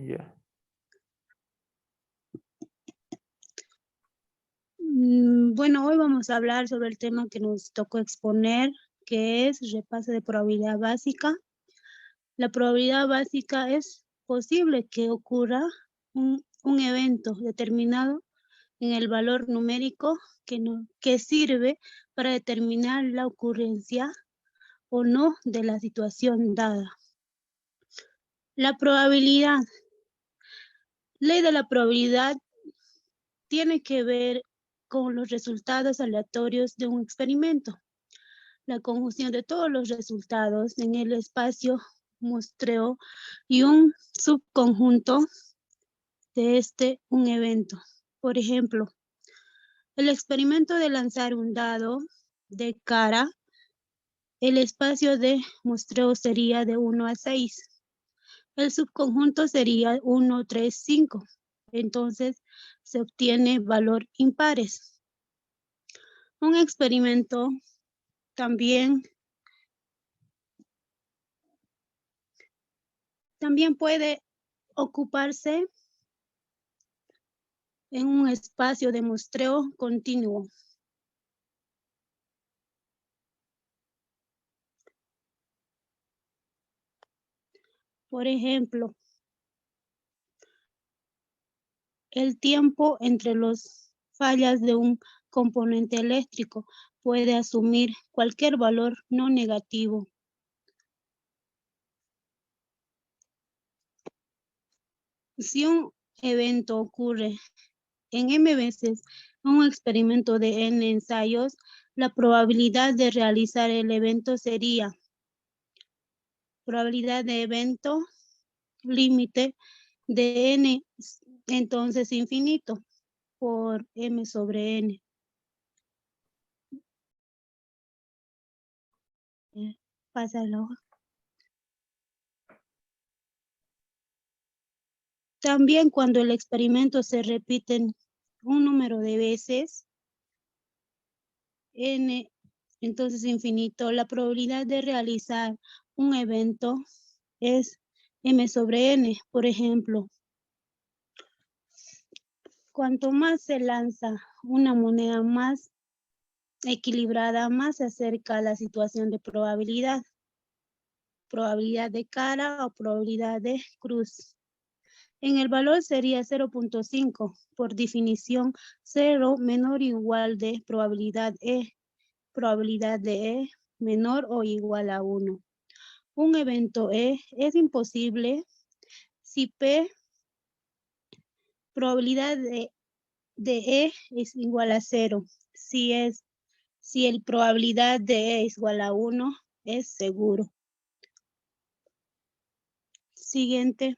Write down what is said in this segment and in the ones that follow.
Ya. Bueno, hoy vamos a hablar sobre el tema que nos tocó exponer, que es repaso de probabilidad básica. La probabilidad básica es posible que ocurra un evento determinado en el valor numérico que sirve para determinar la ocurrencia o no de la situación dada. La probabilidad. Ley de la probabilidad tiene que ver con los resultados aleatorios de un experimento. La conjunción de todos los resultados en el espacio muestreo y un subconjunto de un evento. Por ejemplo, el experimento de lanzar un dado de cara, el espacio de muestreo sería de 1 a 6. El subconjunto sería 1, 3, 5. Entonces, se obtiene valor impares. Un experimento también puede ocuparse en un espacio de muestreo continuo. Por ejemplo, el tiempo entre las fallas de un componente eléctrico puede asumir cualquier valor no negativo. Si un evento ocurre en m veces un experimento de n ensayos, la probabilidad de realizar el evento sería probabilidad de evento límite de n, entonces infinito, por m sobre n. Pásalo. También cuando el experimento se repite un número de veces, n, entonces infinito, la probabilidad de realizar un evento es m sobre n. Por ejemplo, cuanto más se lanza una moneda más equilibrada, más se acerca a la situación de probabilidad. Probabilidad de cara o probabilidad de cruz. En el valor sería 0.5. Por definición, 0 menor o igual de probabilidad E. Probabilidad de E menor o igual a 1. Un evento E es imposible si P, probabilidad de E es igual a 0. Si el probabilidad de E es igual a 1, es seguro. Siguiente.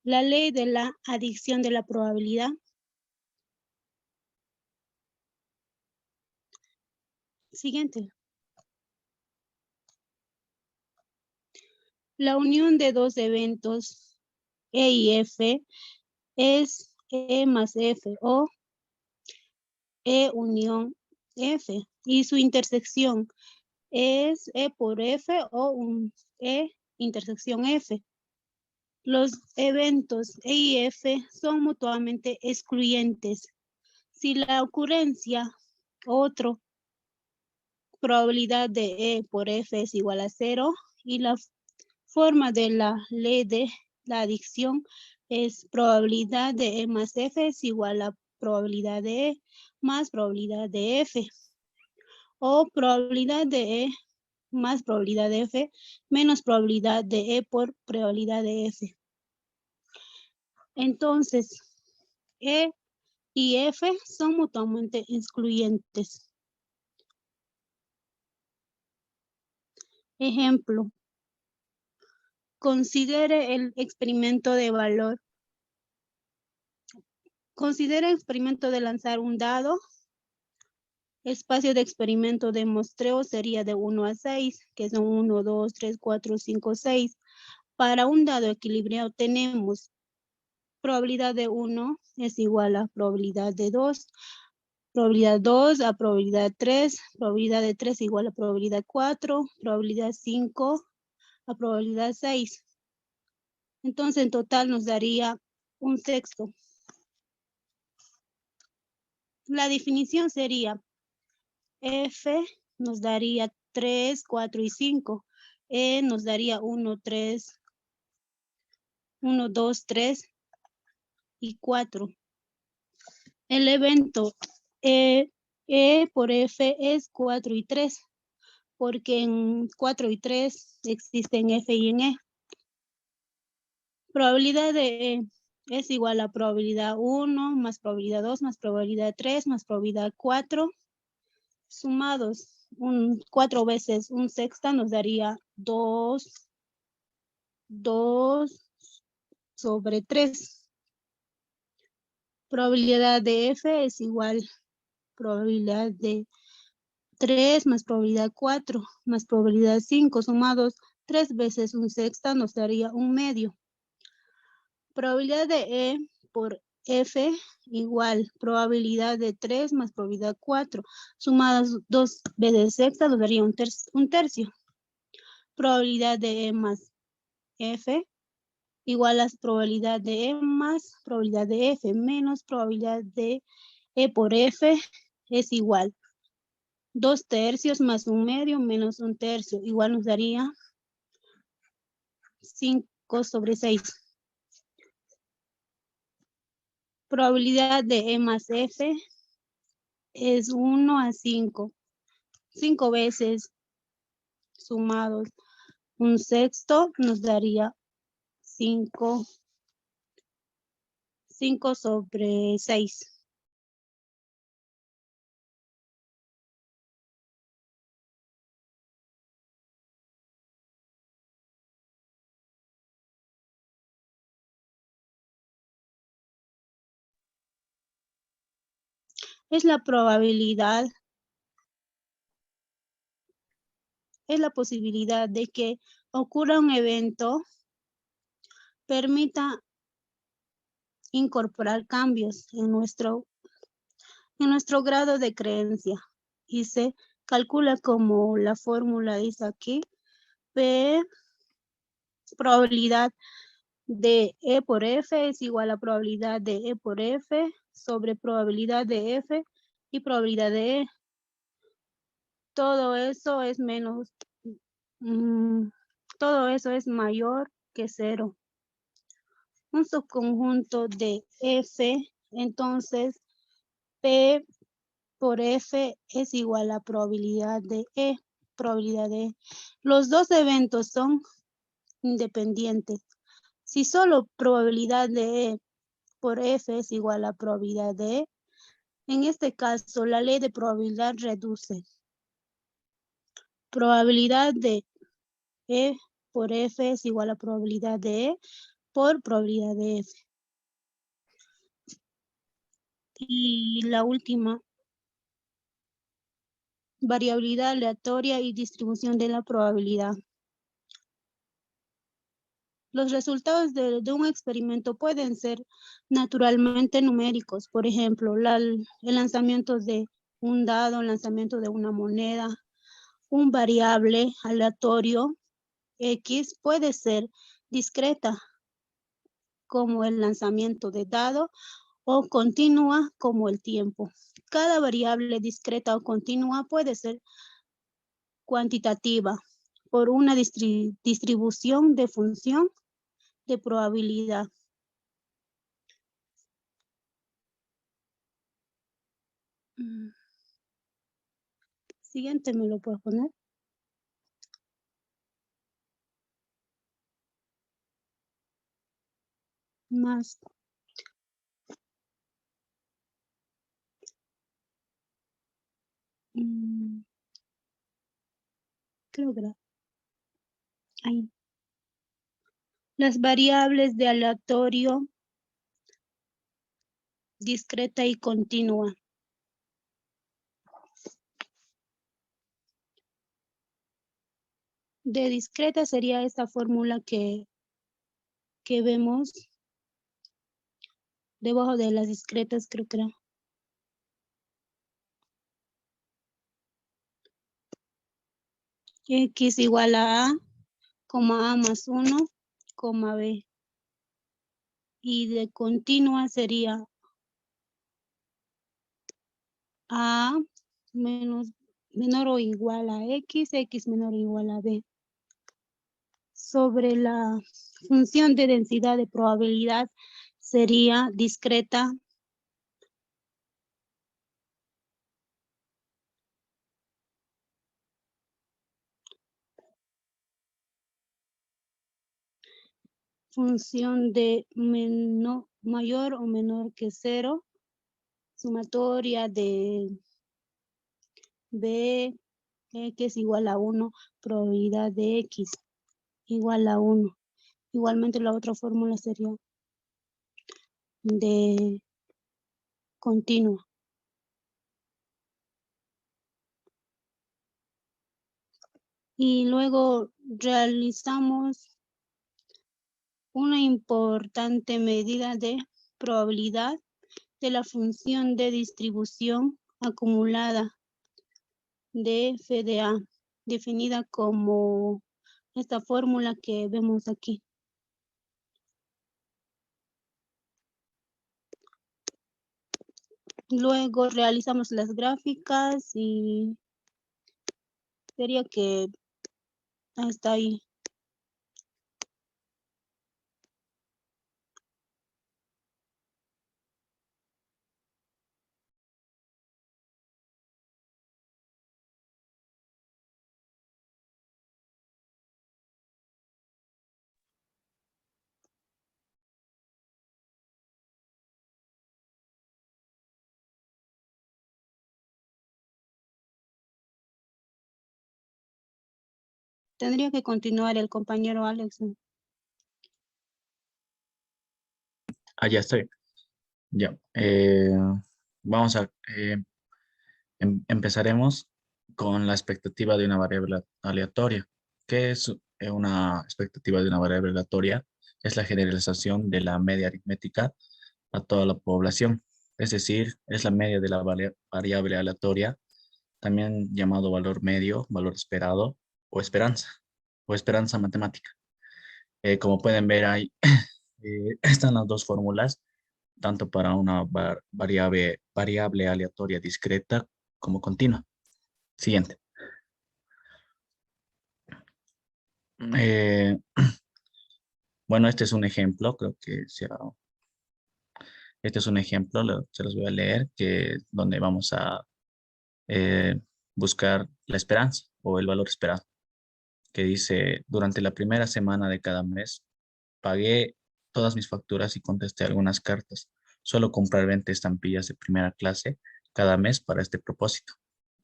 La ley de la adición de la probabilidad. Siguiente. La unión de dos eventos E y F es E más F o E unión F y su intersección es E por F o un E intersección F. Los eventos E y F son mutuamente excluyentes. Si la ocurrencia otro probabilidad de E por F es igual a 0 y la forma de la ley de la adición es probabilidad de E más F es igual a probabilidad de E más probabilidad de F. O probabilidad de E más probabilidad de F menos probabilidad de E por probabilidad de F. Entonces, E y F son mutuamente excluyentes. Ejemplo. Considere el experimento de valor. Considere el experimento de lanzar un dado. Espacio de experimento de muestreo sería de 1 a 6, que son 1, 2, 3, 4, 5, 6. Para un dado equilibrado tenemos probabilidad de 1 es igual a probabilidad de 2 Probabilidad 2 a probabilidad 3, probabilidad de 3 igual a probabilidad 4, probabilidad 5 a probabilidad 6. Entonces, en total nos daría un sexto. La definición sería F nos daría 3, 4 y 5. E nos daría 1, 3, 1, 2, 3 y 4. El evento E por F es 4 y 3, porque en 4 y 3 existen F y en E. Probabilidad de E es igual a probabilidad 1 más probabilidad 2 más probabilidad 3 más probabilidad 4 sumados. 4 veces un sexta nos daría 2 sobre 3. Probabilidad de F es igual probabilidad de 3 más probabilidad 4 más probabilidad 5 sumados 3 veces un sexta nos daría un medio. Probabilidad de E por F igual probabilidad de 3 más probabilidad 4 sumadas 2 veces sexta nos daría un tercio. Probabilidad de E más F igual a probabilidad de E más probabilidad de F menos probabilidad de E por F es igual 2 tercios más un medio menos un tercio. Igual nos daría 5 sobre 6. Probabilidad de E más F es 1 a 5. 5 veces sumados un sexto nos daría 5 sobre 6. Es la probabilidad, es la posibilidad de que ocurra un evento, permita incorporar cambios en nuestro grado de creencia y se calcula como la fórmula dice aquí, P probabilidad de E por F es igual a probabilidad de E por F sobre probabilidad de F y probabilidad de E. Todo eso es menos, todo eso es mayor que 0. Un subconjunto de F, entonces P por F es igual a probabilidad de E. Los dos eventos son independientes. Si solo probabilidad de E por F es igual a probabilidad de E, en este caso la ley de probabilidad reduce. Probabilidad de E por F es igual a probabilidad de E por probabilidad de F. Y la última, variabilidad aleatoria y distribución de la probabilidad. Los resultados de un experimento pueden ser naturalmente numéricos, por ejemplo, el lanzamiento de un dado, el lanzamiento de una moneda, un variable aleatorio X puede ser discreta, como el lanzamiento de dado, o continua, como el tiempo. Cada variable discreta o continua puede ser cuantitativa por una distribución de función de probabilidad. Siguiente, ¿me lo puedo poner? Más. Creo que era ahí. Las variables de aleatorio, discreta y continua. De discreta sería esta fórmula que vemos debajo de las discretas, creo que era. X igual a, coma A más 1, coma B. Y de continua sería A menor o igual a X, X menor o igual a B. Sobre la función de densidad de probabilidad sería discreta función de mayor o menor que 0, sumatoria de B, X igual a 1, probabilidad de X igual a 1. Igualmente la otra fórmula sería de continua. Y luego realizamos una importante medida de probabilidad de la función de distribución acumulada de f de A, definida como esta fórmula que vemos aquí. Luego realizamos las gráficas y sería que hasta ahí. Tendría que continuar el compañero Alex. Ya estoy. Ya. Vamos a empezaremos con la expectativa de una variable aleatoria. ¿Qué es una expectativa de una variable aleatoria? Es la generalización de la media aritmética a toda la población. Es decir, es la media de la variable aleatoria, también llamado valor medio, valor esperado o esperanza matemática. Como pueden ver ahí, están las dos fórmulas, tanto para una variable aleatoria discreta como continua. Siguiente. Eh, bueno, este es un ejemplo, este es un ejemplo, se los voy a leer, donde vamos a buscar la esperanza o el valor esperado, que dice, durante la primera semana de cada mes, pagué todas mis facturas y contesté algunas cartas. Suelo comprar 20 estampillas de primera clase cada mes para este propósito.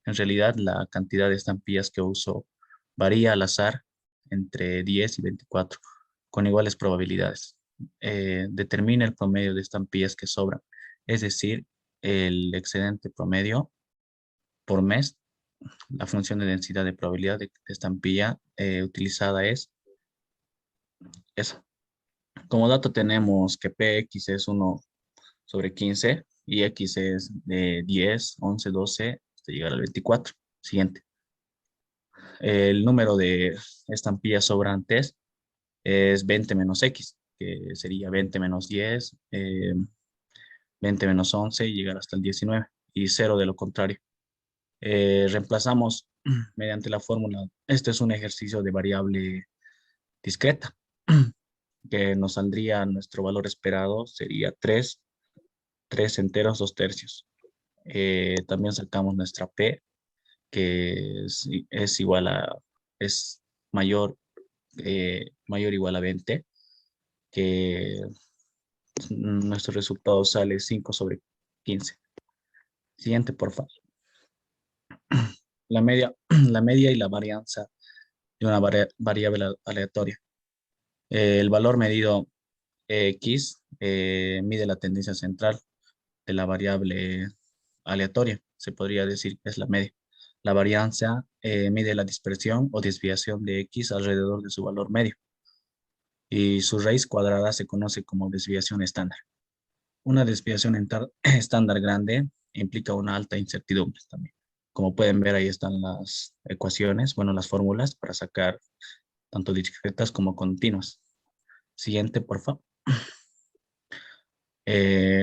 En realidad, la cantidad de estampillas que uso varía al azar entre 10 y 24, con iguales probabilidades. Determina el promedio de estampillas que sobran, es decir, el excedente promedio por mes. La función de densidad de probabilidad de estampilla utilizada es esa. Como dato tenemos que Px es 1/15 y X es de 10, 11, 12, hasta llegar al 24. Siguiente. El número de estampillas sobrantes es 20 menos X, que sería 20 menos 10, 20 menos 11 y llegar hasta el 19, y 0 de lo contrario. Reemplazamos mediante la fórmula. Este es un ejercicio de variable discreta, que nos saldría nuestro valor esperado, sería 3 enteros, 2 tercios. También sacamos nuestra P, que es igual a, es mayor, mayor o igual a 20, que nuestro resultado sale 5/15. Siguiente, por favor. La media, la media y la varianza de una variable aleatoria. El valor medido X mide la tendencia central de la variable aleatoria, se podría decir que es la media. La varianza mide la dispersión o desviación de X alrededor de su valor medio, y su raíz cuadrada se conoce como desviación estándar. Una desviación estándar grande implica una alta incertidumbre también. Como pueden ver, ahí están las ecuaciones, bueno, las fórmulas para sacar tanto discretas como continuas. Siguiente, por favor.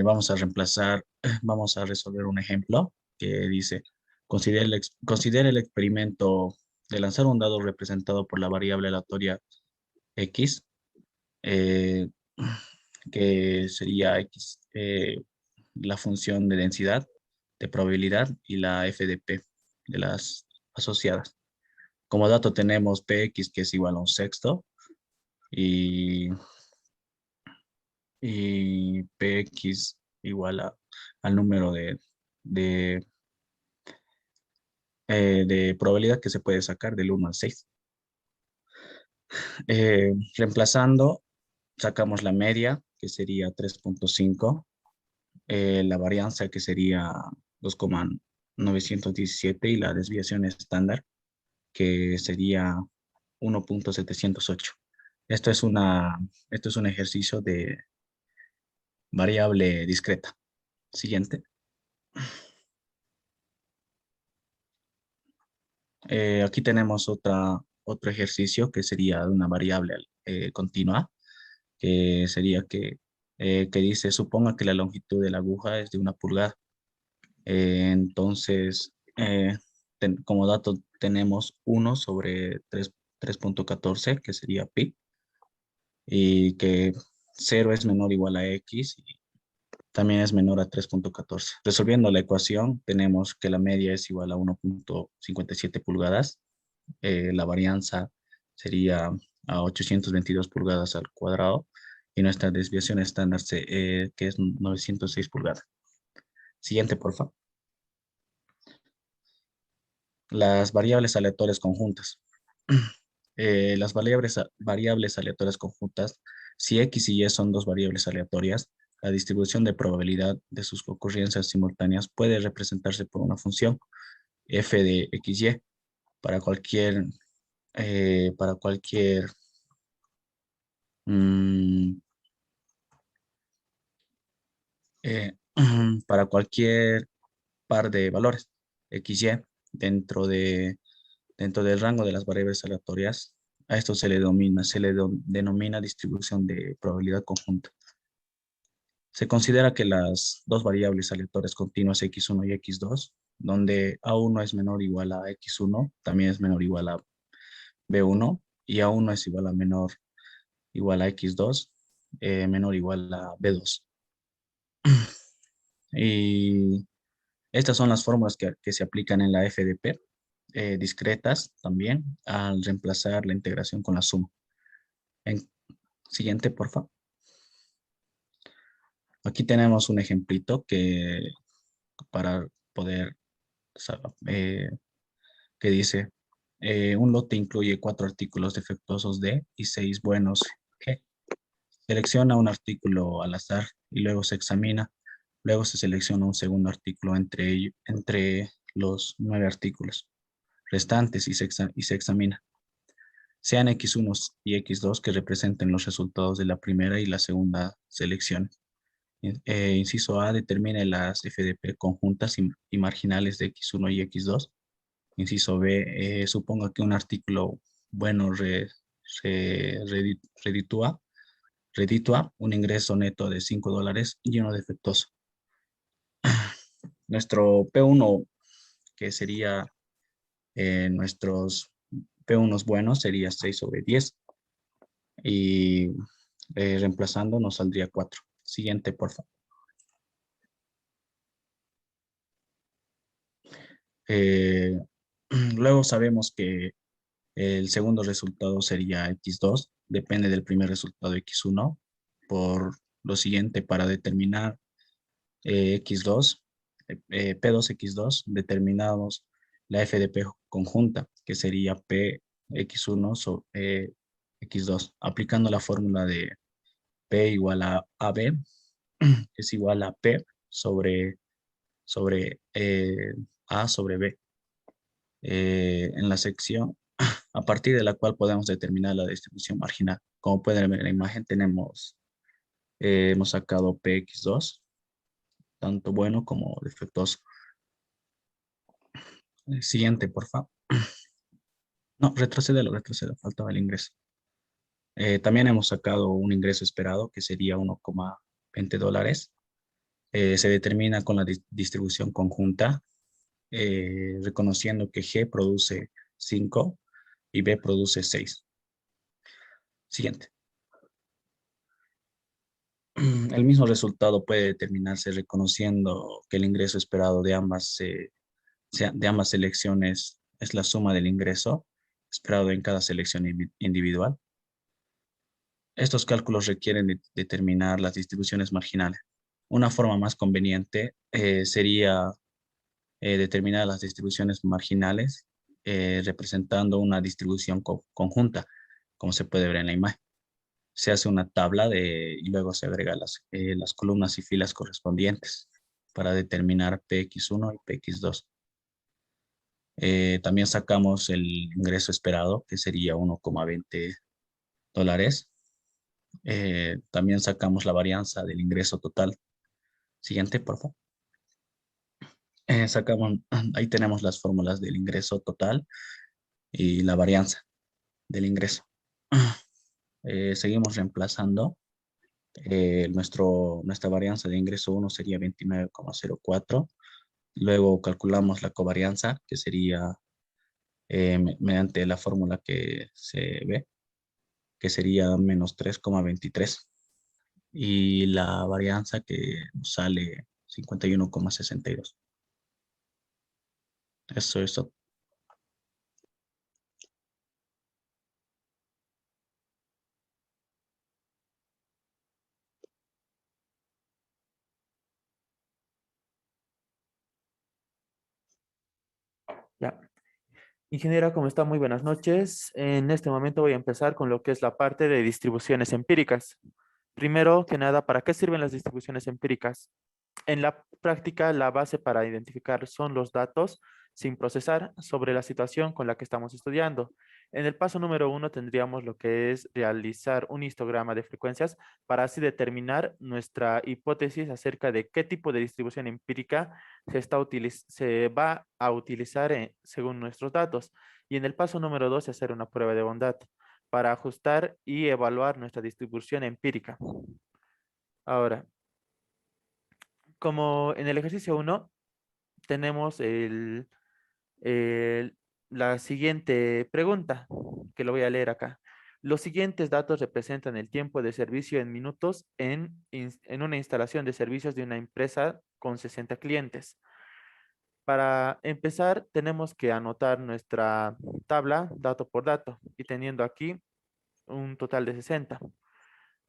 Vamos a reemplazar, vamos a resolver un ejemplo que dice, considere el experimento de lanzar un dado representado por la variable aleatoria X, eh, que sería X, la función de densidad, de probabilidad y la f de P de las asociadas. Como dato tenemos Px, que es igual a un sexto, y, y Px igual al número de, de probabilidad que se puede sacar del 1 al 6. Reemplazando, sacamos la media, que sería 3.5, la varianza, que sería 2,917, y la desviación estándar, que sería 1.708. Esto es esto es un ejercicio de variable discreta. Siguiente. Aquí tenemos otro ejercicio que sería de una variable continua, que sería que dice, suponga que la longitud de la aguja es de 1 pulgada. Entonces, como dato tenemos 1 sobre 3.14, que sería pi, y que 0 es menor o igual a x, y también es menor a 3.14. Resolviendo la ecuación, tenemos que la media es igual a 1.57 pulgadas, la varianza sería a 822 pulgadas al cuadrado, y nuestra desviación estándar, que es 906 pulgadas. Siguiente, por favor. Las variables aleatorias conjuntas. Las variables aleatorias conjuntas, si x y y son dos variables aleatorias, la distribución de probabilidad de sus ocurrencias simultáneas puede representarse por una función f de xy para cualquier, para cualquier, mm, eh, para cualquier par de valores xy dentro dentro del rango de las variables aleatorias. A esto denomina distribución de probabilidad conjunta. Se considera que las dos variables aleatorias continuas x1 y x2, donde a1 es menor o igual a x1, también es menor o igual a b1, y a1 es igual a menor o igual a x2, menor o igual a b2. Y estas son las fórmulas que se aplican en la FDP, discretas también, al reemplazar la integración con la suma. Siguiente, por favor. Aquí tenemos un ejemplito para poder, eh, que dice, un lote incluye 4 artículos defectuosos D y 6 buenos G. Selecciona un artículo al azar y luego se examina. Luego se selecciona un segundo artículo entre los 9 artículos restantes y se examina. Sean X1 y X2 que representen los resultados de la primera y la segunda selección. Inciso A, determine las FDP conjuntas y marginales de X1 y X2. Inciso B, suponga que un artículo bueno reditua un ingreso neto de $5 y uno defectuoso. Nuestro P1, que sería nuestros P1 buenos, sería 6 sobre 10. Y reemplazando nos saldría 4. Siguiente, por favor. Luego sabemos que el segundo resultado sería x2, depende del primer resultado x1. Por lo siguiente, para determinar x2, P2x2, determinamos la FDP conjunta, que sería px1 sobre x2, aplicando la fórmula de P igual a AB, es igual a P sobre A sobre B. En la sección a partir de la cual podemos determinar la distribución marginal. Como pueden ver en la imagen, hemos sacado px2, tanto bueno como defectuoso. Siguiente, por favor. No, retrocedo, faltaba el ingreso. También hemos sacado un ingreso esperado que sería 1,20 dólares. Se determina con la distribución conjunta, reconociendo que G produce 5 y B produce 6. Siguiente. El mismo resultado puede determinarse reconociendo que el ingreso esperado de ambas selecciones es la suma del ingreso esperado en cada selección individual. Estos cálculos requieren determinar las distribuciones marginales. Una forma más conveniente sería determinar las distribuciones marginales representando una distribución conjunta, como se puede ver en la imagen. Se hace una tabla y luego se agrega las columnas y filas correspondientes para determinar PX1 y PX2. También sacamos el ingreso esperado, que sería 1,20 dólares. También sacamos la varianza del ingreso total. Siguiente, por favor. Ahí tenemos las fórmulas del ingreso total y la varianza del ingreso. Seguimos reemplazando. Nuestra varianza de ingreso 1 sería 29,04. Luego calculamos la covarianza, que sería mediante la fórmula que se ve, que sería menos 3,23. Y la varianza que nos sale 51,62. Eso es todo. Ya. Ingeniera, ¿cómo está? Muy buenas noches. En este momento voy a empezar con lo que es la parte de distribuciones empíricas. Primero que nada, ¿para qué sirven las distribuciones empíricas? En la práctica, la base para identificar son los datos sin procesar sobre la situación con la que estamos estudiando. En el paso número 1 tendríamos lo que es realizar un histograma de frecuencias para así determinar nuestra hipótesis acerca de qué tipo de distribución empírica se va a utilizar según nuestros datos. Y en el paso número 2 hacer una prueba de bondad para ajustar y evaluar nuestra distribución empírica. Ahora, como en el ejercicio 1 tenemos la siguiente pregunta, que lo voy a leer acá. Los siguientes datos representan el tiempo de servicio en minutos en una instalación de servicios de una empresa con 60 clientes. Para empezar, tenemos que anotar nuestra tabla dato por dato y teniendo aquí un total de 60.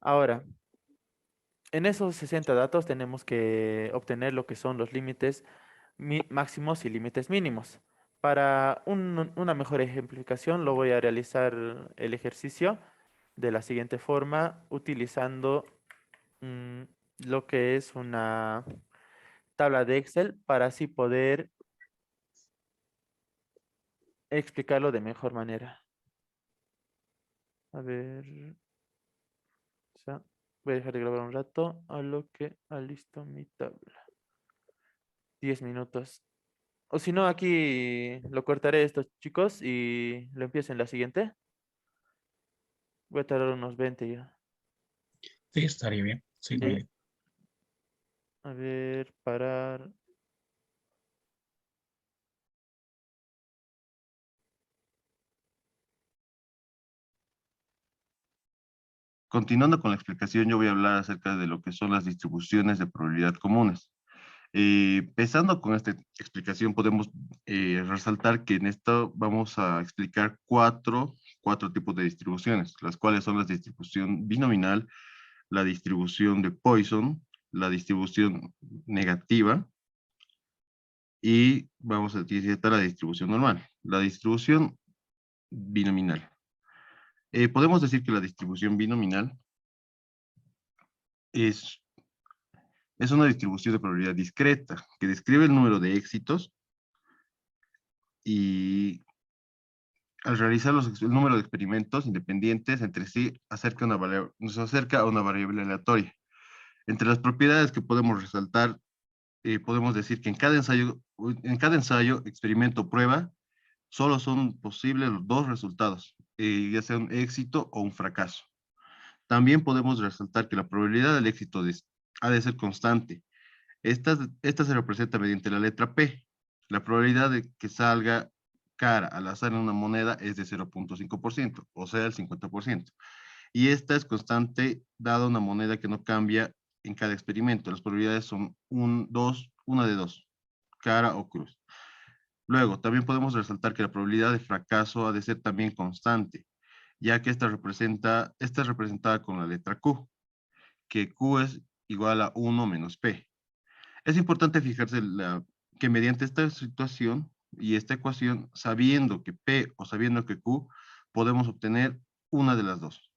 Ahora, en esos 60 datos tenemos que obtener lo que son los límites máximos y límites mínimos. Para una mejor ejemplificación, lo voy a realizar el ejercicio de la siguiente forma, utilizando mm, lo que es una tabla de Excel para así poder explicarlo de mejor manera. A ver, ya, voy a dejar de grabar un rato a lo que alisto mi tabla. 10 minutos. O si no, aquí lo cortaré esto, chicos, y lo empiezo en la siguiente. Voy a tardar unos 20 ya. Sí, estaría bien. Sí, no Sí. A ver, parar. Continuando con la explicación, yo voy a hablar acerca de lo que son las distribuciones de probabilidad comunes. Empezando con esta explicación, podemos resaltar que en esto vamos a explicar cuatro tipos de distribuciones, las cuales son la distribución binominal, la distribución de Poisson, la distribución negativa y vamos a utilizar la distribución normal. La distribución binominal. Podemos decir que la distribución binominal es una distribución de probabilidad discreta que describe el número de éxitos y al realizar el número de experimentos independientes entre sí nos acerca a una variable aleatoria. Entre las propiedades que podemos resaltar, podemos decir que en cada ensayo en cada ensayo, experimento, prueba, solo son posibles los dos resultados, ya sea un éxito o un fracaso. También podemos resaltar que la probabilidad del éxito ha de ser constante. Esta se representa mediante la letra P. La probabilidad de que salga cara al azar en una moneda es de 0.5%, o sea, el 50%. Y esta es constante dada una moneda que no cambia en cada experimento. Las probabilidades son una de dos, cara o cruz. Luego, también podemos resaltar que la probabilidad de fracaso ha de ser también constante, ya que esta es representada con la letra Q, que Q es igual a 1 menos P. Es importante fijarse que mediante esta situación y esta ecuación, sabiendo que P o sabiendo que Q, podemos obtener una de las dos.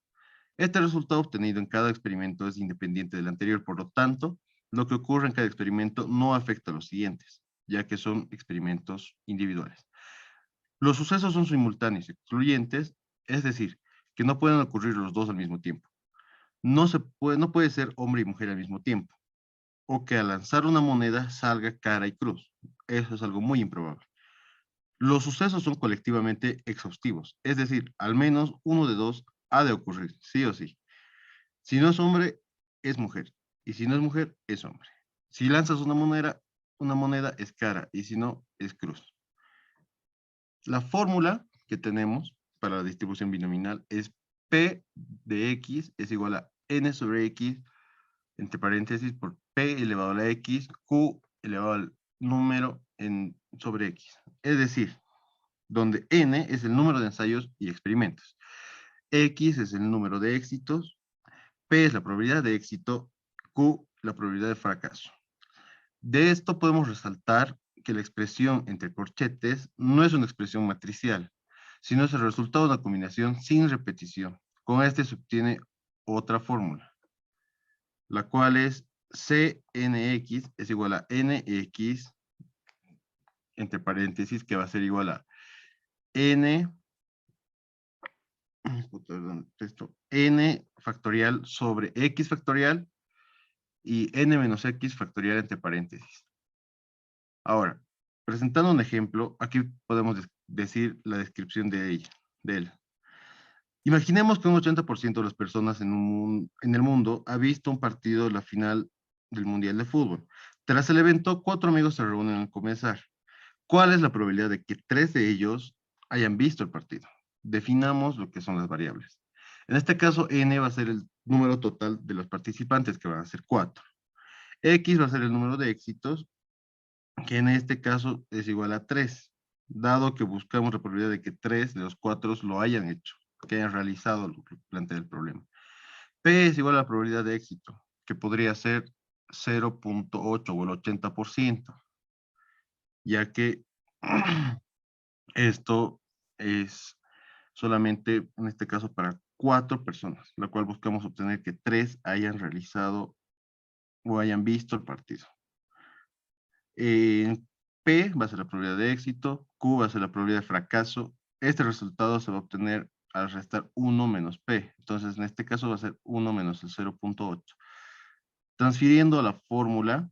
Este resultado obtenido en cada experimento es independiente del anterior, por lo tanto, lo que ocurre en cada experimento no afecta a los siguientes, ya que son experimentos individuales. Los sucesos son simultáneos, excluyentes, es decir, que no pueden ocurrir los dos al mismo tiempo. No puede ser hombre y mujer al mismo tiempo, o que al lanzar una moneda salga cara y cruz. Eso es algo muy improbable. Los sucesos son colectivamente exhaustivos, es decir, al menos uno de dos ha de ocurrir, sí o sí. Si no es hombre, es mujer. Y si no es mujer, es hombre. Si lanzas una moneda es cara, y si no, es cruz. La fórmula que tenemos para la distribución binominal es P de X es igual a N sobre X, entre paréntesis, por P elevado a la X, Q elevado al número sobre X. Es decir, donde N es el número de ensayos y experimentos. X es el número de éxitos, P es la probabilidad de éxito, Q la probabilidad de fracaso. De esto podemos resaltar que la expresión entre corchetes no es una expresión matricial, sino es el resultado de una combinación sin repetición. Con este se obtiene otra fórmula, la cual es CNX es igual a NX, entre paréntesis, que va a ser igual a N, N factorial sobre X factorial y N menos X factorial entre paréntesis. Ahora, presentando un ejemplo, aquí podemos decir la descripción de él. Imaginemos que un 80% de las personas en el mundo ha visto un partido de la final del Mundial de Fútbol. Tras el evento, 4 amigos se reúnen al comenzar. ¿Cuál es la probabilidad de que 3 de ellos hayan visto el partido? Definamos lo que son las variables. En este caso, N va a ser el número total de los participantes, que van a ser 4. X va a ser el número de éxitos, que en este caso es igual a 3, dado que buscamos la probabilidad de que 3 de los 4 lo hayan hecho, que hayan realizado lo que plantea el problema. P es igual a la probabilidad de éxito, que podría ser 0.8 o el 80%, ya que esto es solamente, en este caso, para 4 personas, la cual buscamos obtener que 3 hayan realizado o hayan visto el partido. P va a ser la probabilidad de éxito, Q va a ser la probabilidad de fracaso. Este resultado se va a obtener al restar 1 menos P. Entonces, en este caso va a ser 1 menos el 0.8. Transfiriendo a la fórmula,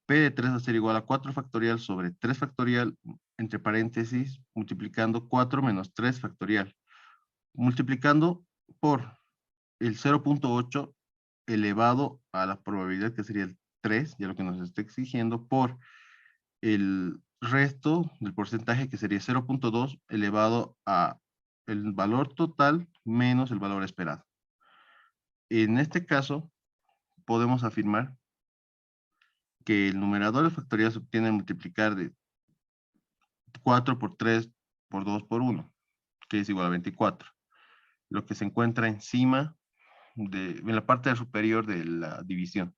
P de 3 va a ser igual a 4 factorial sobre 3 factorial, entre paréntesis, multiplicando 4 menos 3 factorial. Multiplicando por el 0.8 elevado a la probabilidad que sería el 3, ya lo que nos está exigiendo, por el resto del porcentaje que sería 0.2 elevado a el valor total menos el valor esperado. En este caso, podemos afirmar que el numerador de factorial se obtiene al multiplicar de 4 por 3 por 2 por 1, que es igual a 24. Lo que se encuentra encima, en la parte superior de la división.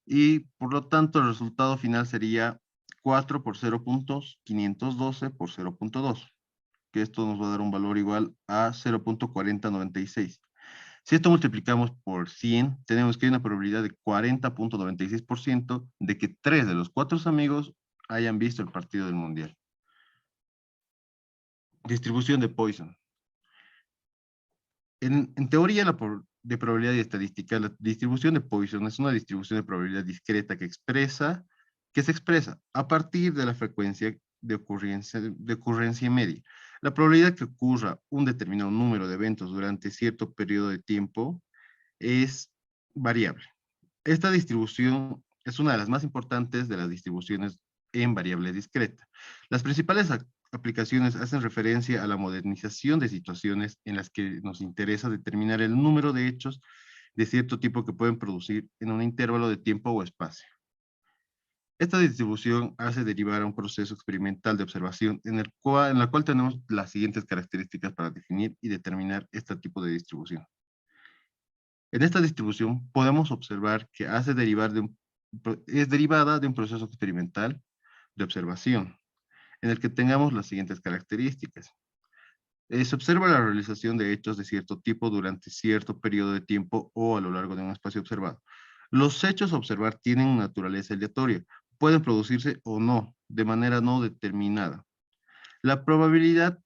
Y por lo tanto, el resultado final sería 4 por 0.512 por 0.2, que esto nos va a dar un valor igual a 0.4096. Si esto multiplicamos por 100, tenemos que hay una probabilidad de 40.96% de que 3 de los 4 amigos hayan visto el partido del Mundial. Distribución de Poisson. En teoría de probabilidad y estadística, la distribución de Poisson es una distribución de probabilidad discreta que expresa que se expresa a partir de la frecuencia de ocurrencia media. La probabilidad que ocurra un determinado número de eventos durante cierto periodo de tiempo es variable. Esta distribución es una de las más importantes de las distribuciones en variable discreta. Las principales aplicaciones hacen referencia a la modernización de situaciones en las que nos interesa determinar el número de hechos de cierto tipo que pueden producir en un intervalo de tiempo o espacio. Esta distribución hace derivar a un proceso experimental de observación en la cual tenemos las siguientes características para definir y determinar este tipo de distribución. En esta distribución podemos observar que es derivada de un proceso experimental de observación, en el que tengamos las siguientes características. Se observa la realización de hechos de cierto tipo durante cierto periodo de tiempo o a lo largo de un espacio observado. Los hechos a observar tienen naturaleza aleatoria, pueden producirse o no, de manera no determinada. La probabilidad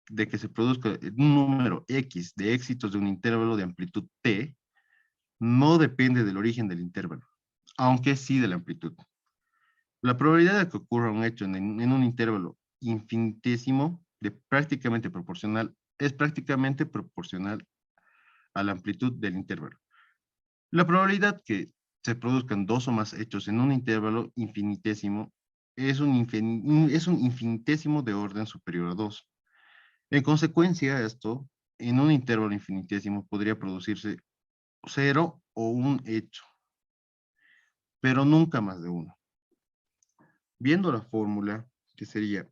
de que se produzca un número X de éxitos de un intervalo de amplitud T no depende del origen del intervalo, aunque sí de la amplitud. La probabilidad de que ocurra un hecho en un intervalo infinitésimo es prácticamente proporcional a la amplitud del intervalo. La probabilidad que se produzcan dos o más hechos en un intervalo infinitésimo es un infinitésimo de orden superior a 2. En consecuencia, esto, en un intervalo infinitésimo podría producirse 0 o un hecho, pero nunca más de uno. Viendo la fórmula, que sería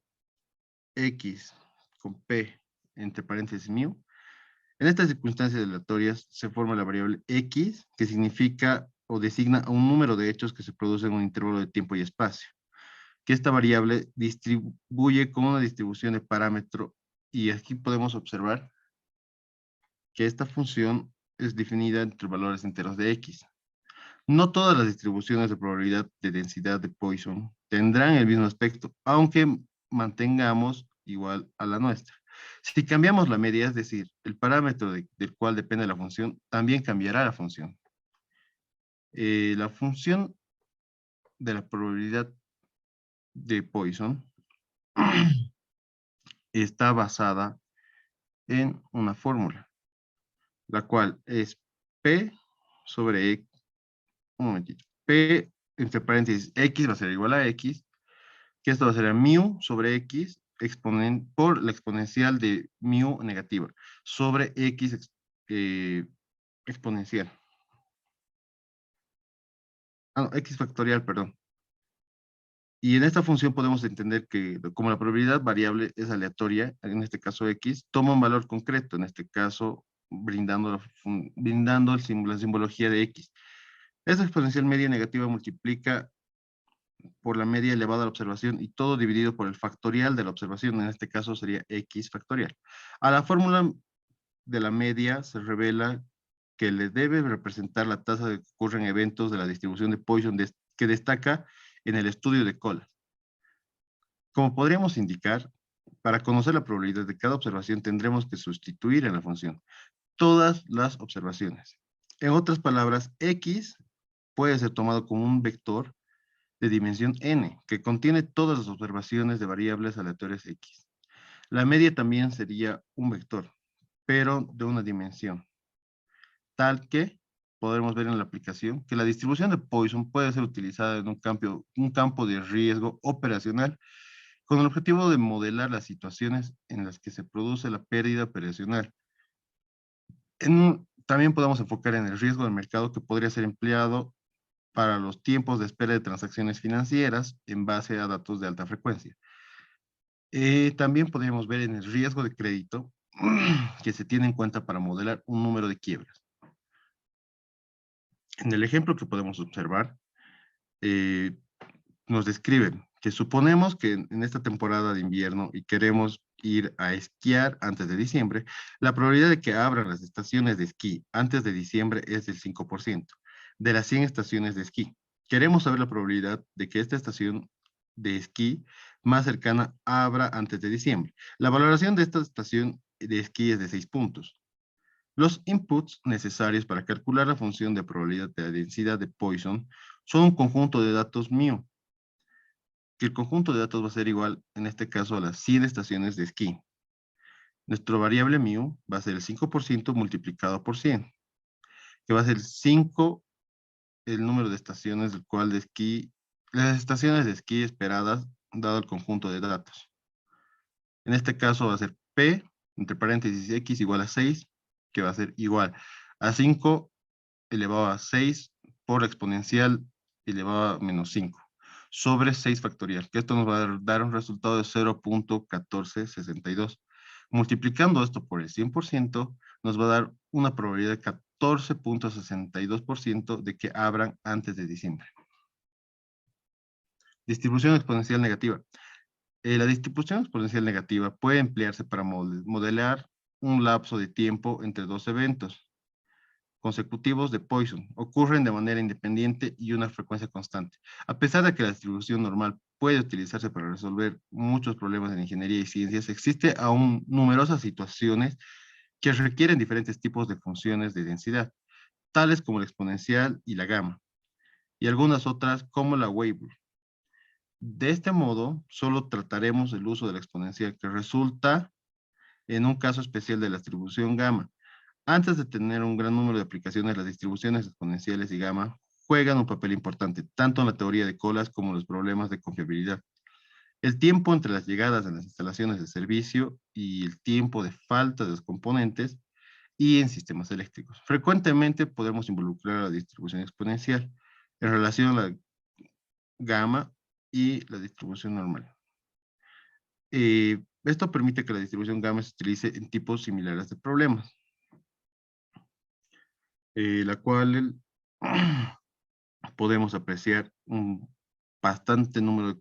X con P entre paréntesis mu, en estas circunstancias aleatorias se forma la variable X, que significa o designa a un número de hechos que se producen en un intervalo de tiempo y espacio, que esta variable distribuye con una distribución de parámetro, y aquí podemos observar que esta función es definida entre valores enteros de X. No todas las distribuciones de probabilidad de densidad de Poisson tendrán el mismo aspecto, aunque mantengamos igual a la nuestra. Si cambiamos la media, es decir, el parámetro del cual depende la función, también cambiará la función. La función de la probabilidad de Poisson está basada en una fórmula, la cual es P sobre X, un momentito, P entre paréntesis X va a ser igual a X, que esto va a ser mu sobre X por la exponencial de mu negativa sobre X exponencial. No, X factorial, perdón. Y en esta función podemos entender que como la probabilidad variable es aleatoria, en este caso X, toma un valor concreto, en este caso brindando la simbología de X. Esta exponencial media negativa multiplica por la media elevada a la observación y todo dividido por el factorial de la observación, en este caso sería X factorial. A la fórmula de la media se revela que le debe representar la tasa de que ocurren eventos de la distribución de Poisson que destaca en el estudio de colas. Como podríamos indicar, para conocer la probabilidad de cada observación tendremos que sustituir en la función todas las observaciones. En otras palabras, X puede ser tomado como un vector de dimensión n, que contiene todas las observaciones de variables aleatorias x. La media también sería un vector, pero de una dimensión, tal que podremos ver en la aplicación que la distribución de Poisson puede ser utilizada en un campo de riesgo operacional con el objetivo de modelar las situaciones en las que se produce la pérdida operacional. También podemos enfocar en el riesgo del mercado, que podría ser empleado para los tiempos de espera de transacciones financieras en base a datos de alta frecuencia. También podríamos ver en el riesgo de crédito que se tiene en cuenta para modelar un número de quiebras. En el ejemplo que podemos observar, nos describen que suponemos que en esta temporada de invierno y queremos ir a esquiar antes de diciembre, la probabilidad de que abran las estaciones de esquí antes de diciembre es del 5%. De las 100 estaciones de esquí, queremos saber la probabilidad de que esta estación de esquí más cercana abra antes de diciembre. La valoración de esta estación de esquí es de 6 puntos. Los inputs necesarios para calcular la función de probabilidad de la densidad de Poisson son un conjunto de datos mu. que el conjunto de datos va a ser igual, en este caso, a las 100 estaciones de esquí. Nuestra variable mu va a ser el 5% multiplicado por 100, que va a ser 5 el número de estaciones del cual de esquí, las estaciones de esquí esperadas, dado el conjunto de datos. En este caso va a ser P, entre paréntesis X igual a 6, que va a ser igual a 5 elevado a 6 por exponencial elevado a menos 5, sobre 6 factorial, que esto nos va a dar un resultado de 0.1462. Multiplicando esto por el 100%, nos va a dar una probabilidad de 14.62% de que abran antes de diciembre. Distribución exponencial negativa. La distribución exponencial negativa puede emplearse para modelar un lapso de tiempo entre dos eventos consecutivos de Poisson. Ocurren de manera independiente y una frecuencia constante. A pesar de que la distribución normal puede utilizarse para resolver muchos problemas en ingeniería y ciencias, existe aún numerosas situaciones que requieren diferentes tipos de funciones de densidad, tales como la exponencial y la gamma, y algunas otras como la Weibull. De este modo, solo trataremos el uso de la exponencial, que resulta en un caso especial de la distribución gamma. Antes de tener un gran número de aplicaciones, las distribuciones exponenciales y gamma juegan un papel importante, tanto en la teoría de colas como en los problemas de confiabilidad. El tiempo entre las llegadas en las instalaciones de servicio y el tiempo de falta de los componentes y en sistemas eléctricos. Frecuentemente podemos involucrar a la distribución exponencial en relación a la gamma y la distribución normal. Esto permite que la distribución gamma se utilice en tipos similares de problemas, la cual podemos apreciar un bastante número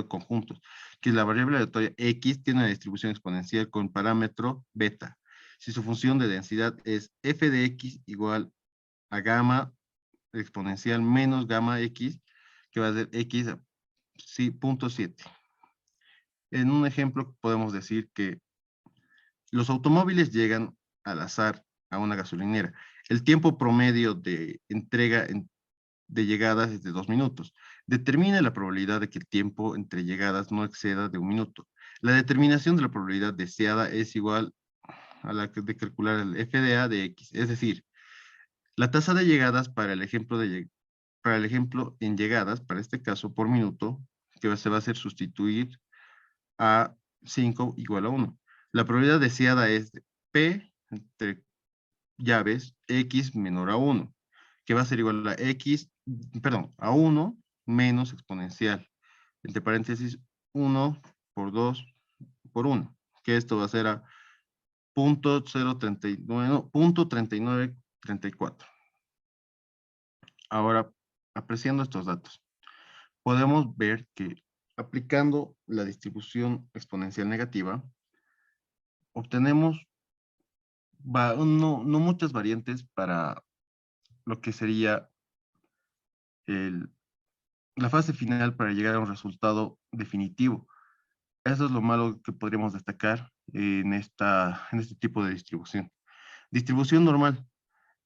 de conjuntos, que la variable aleatoria X tiene una distribución exponencial con parámetro beta. Si su función de densidad es f de X igual a gamma exponencial menos gamma X, que va a ser X a 0.7. En un ejemplo podemos decir que los automóviles llegan al azar a una gasolinera. El tiempo promedio de entrega de llegadas es de 2 minutos. Determina la probabilidad de que el tiempo entre llegadas no exceda de 1 minuto. La determinación de la probabilidad deseada es igual a la de calcular el FDA de X. Es decir, la tasa de llegadas para el ejemplo en llegadas, para este caso por minuto, que se va a hacer sustituir a 5 igual a 1. La probabilidad deseada es de P entre llaves X menor a 1, que va a ser igual a X, perdón, a 1 menos exponencial, entre paréntesis 1 por 2 por 1, que esto va a ser a 0.3934. Ahora, apreciando estos datos, podemos ver que aplicando la distribución exponencial negativa, obtenemos no muchas variantes para lo que sería la fase final para llegar a un resultado definitivo. Eso es lo malo que podríamos destacar en este tipo de distribución. Distribución normal.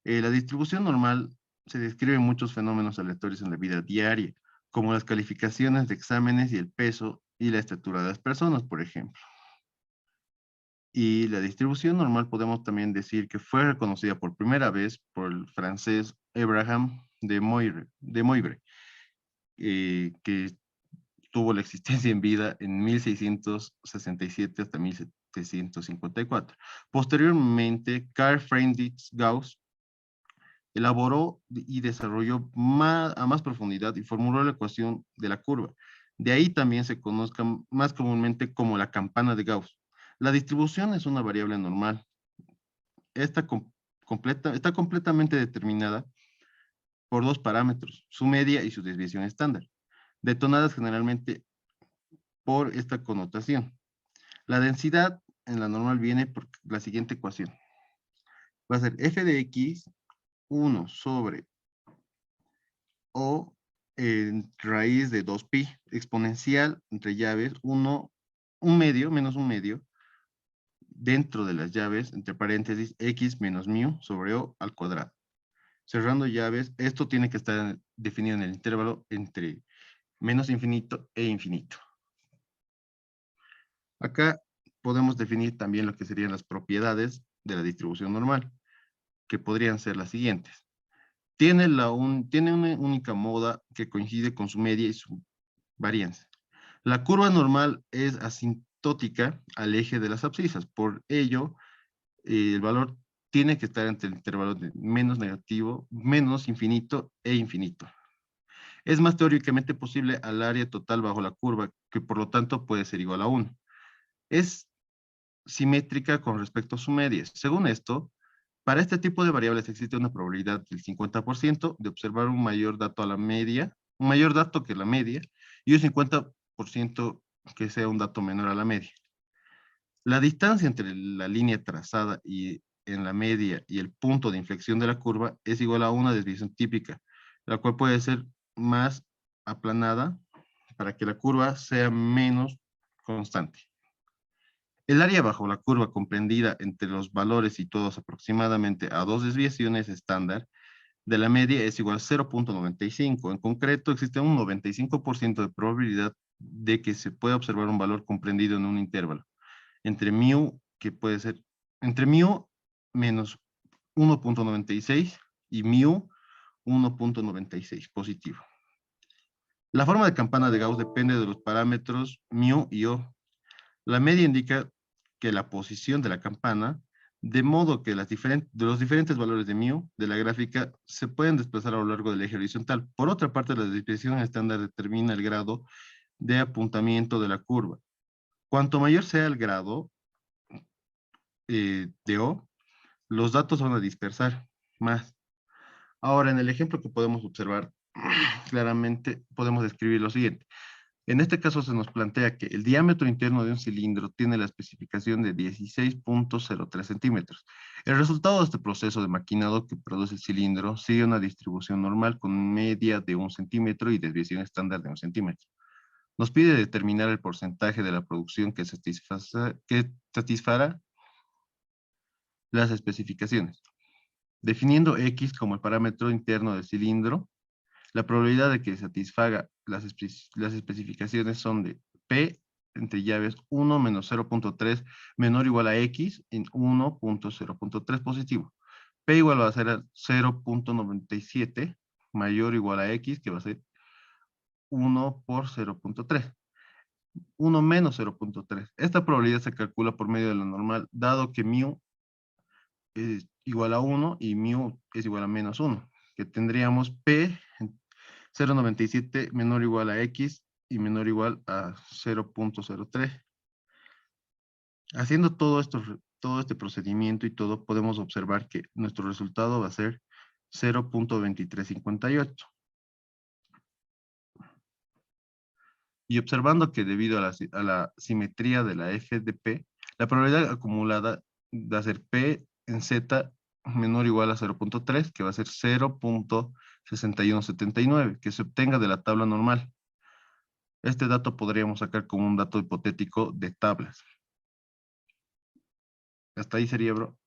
La distribución normal se describe en muchos fenómenos aleatorios en la vida diaria, como las calificaciones de exámenes y el peso y la estatura de las personas, por ejemplo. Y la distribución normal podemos también decir que fue reconocida por primera vez por el francés Abraham de Moivre, que tuvo la existencia en vida en 1667 hasta 1754. Posteriormente, Carl Friedrich Gauss elaboró y desarrolló a más profundidad y formuló la ecuación de la curva. De ahí también se conozca más comúnmente como la campana de Gauss. La distribución es una variable normal. Está completamente determinada por dos parámetros, su media y su desviación estándar, detonadas generalmente por esta connotación. La densidad en la normal viene por la siguiente ecuación. Va a ser f de x 1 sobre o en raíz de 2pi exponencial entre llaves 1, un medio, menos un medio, dentro de las llaves, entre paréntesis, x menos mu sobre o al cuadrado. Cerrando llaves, esto tiene que estar definido en el intervalo entre menos infinito e infinito. Acá podemos definir también lo que serían las propiedades de la distribución normal, que podrían ser las siguientes. Tiene una única moda que coincide con su media y su varianza. La curva normal es asintótica al eje de las abscisas. Por ello, el valor tiene que estar entre el intervalo de menos negativo, menos infinito e infinito. Es más teóricamente posible al área total bajo la curva, que por lo tanto puede ser igual a 1. Es simétrica con respecto a su media. Según esto, para este tipo de variables existe una probabilidad del 50% de observar un mayor dato a la media, un mayor dato que la media, y un 50% que sea un dato menor a la media. La distancia entre la línea trazada y en la media y el punto de inflexión de la curva es igual a una desviación típica, la cual puede ser más aplanada para que la curva sea menos constante. El área bajo la curva comprendida entre los valores y todos aproximadamente a 2 desviaciones estándar de la media es igual a 0.95. En concreto, existe un 95% de probabilidad de que se pueda observar un valor comprendido en un intervalo entre mu, que puede ser entre mu menos 1.96 y mu 1.96 positivo. La forma de campana de Gauss depende de los parámetros mu y o. La media indica que la posición de la campana, de modo que los diferentes valores de mu de la gráfica se pueden desplazar a lo largo del eje horizontal. Por otra parte, la desviación estándar determina el grado de apuntamiento de la curva. Cuanto mayor sea el grado de O, los datos van a dispersar más. Ahora, en el ejemplo que podemos observar claramente, podemos describir lo siguiente. En este caso se nos plantea que el diámetro interno de un cilindro tiene la especificación de 16.03 centímetros. El resultado de este proceso de maquinado que produce el cilindro sigue una distribución normal con media de 1 centímetro y desviación estándar de 1 centímetro. Nos pide determinar el porcentaje de la producción que satisfará las especificaciones. Definiendo X como el parámetro interno del cilindro, la probabilidad de que satisfaga las especificaciones son de P entre llaves 1 menos 0.3 menor o igual a X en 1.0.3 positivo. P igual va a ser a 0.97 mayor o igual a X, que va a ser 1 por 0.3. 1 menos 0.3. Esta probabilidad se calcula por medio de la normal, dado que mu es igual a 1 y mu es igual a menos 1, que tendríamos P 0.97 menor o igual a X y menor o igual a 0.03. Haciendo todo este procedimiento y todo, podemos observar que nuestro resultado va a ser 0.2358. Y observando que debido a la simetría de la f de P, la probabilidad acumulada va a ser P en Z menor o igual a 0.3, que va a ser 0.6179, que se obtenga de la tabla normal. Este dato podríamos sacar como un dato hipotético de tablas. Hasta ahí sería, bro.